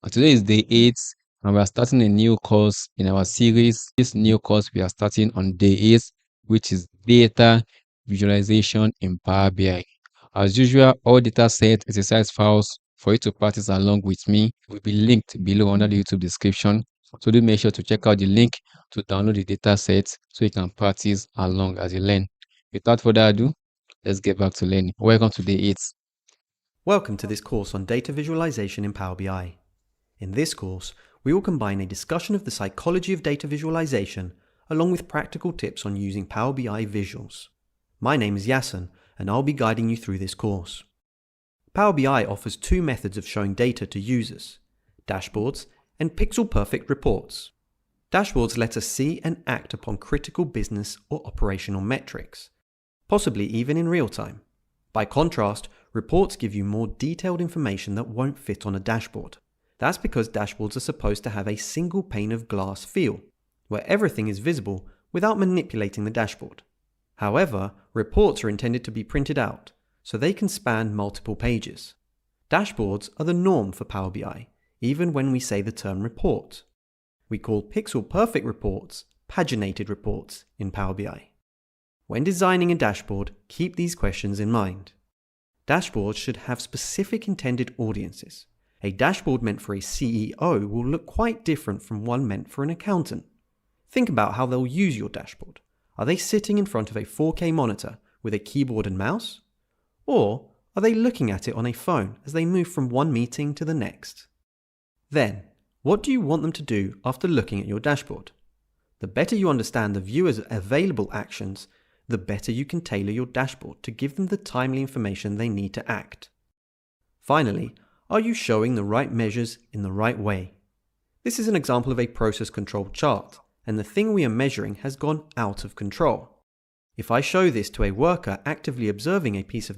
And today is day 8, and we are starting a new course in our series. This new course we are starting on day 8, which is data visualization in Power BI. As usual, all data set exercise files for you to practice along with me will be linked below under the YouTube description. So do make sure to check out the link to download the data set so you can practice along as you learn. Without further ado, let's get back to learning. Welcome to day 8. Welcome to this course on data visualization in Power BI. In this course, we will combine a discussion of the psychology of data visualization along with practical tips on using Power BI visuals. My name is Yasin, and I'll be guiding you through this course. Power BI offers two methods of showing data to users: dashboards and pixel-perfect reports. Dashboards let us see and act upon critical business or operational metrics, possibly even in real time. By contrast, reports give you more detailed information that won't fit on a dashboard. That's because dashboards are supposed to have a single pane of glass feel, where everything is visible without manipulating the dashboard. However, reports are intended to be printed out, so they can span multiple pages. Dashboards are the norm for Power BI, even when we say the term report. We call pixel-perfect reports paginated reports in Power BI. When designing a dashboard, keep these questions in mind. Dashboards should have specific intended audiences. A dashboard meant for a CEO will look quite different from one meant for an accountant. Think about how they'll use your dashboard. Are they sitting in front of a 4K monitor with a keyboard and mouse? Or are they looking at it on a phone as they move from one meeting to the next? Then, what do you want them to do after looking at your dashboard? The better you understand the viewer's available actions, the better you can tailor your dashboard to give them the timely information they need to act. Finally, are you showing the right measures in the right way? This is an example of a process control chart, and the thing we are measuring has gone out of control. If I show this to a worker actively observing a piece of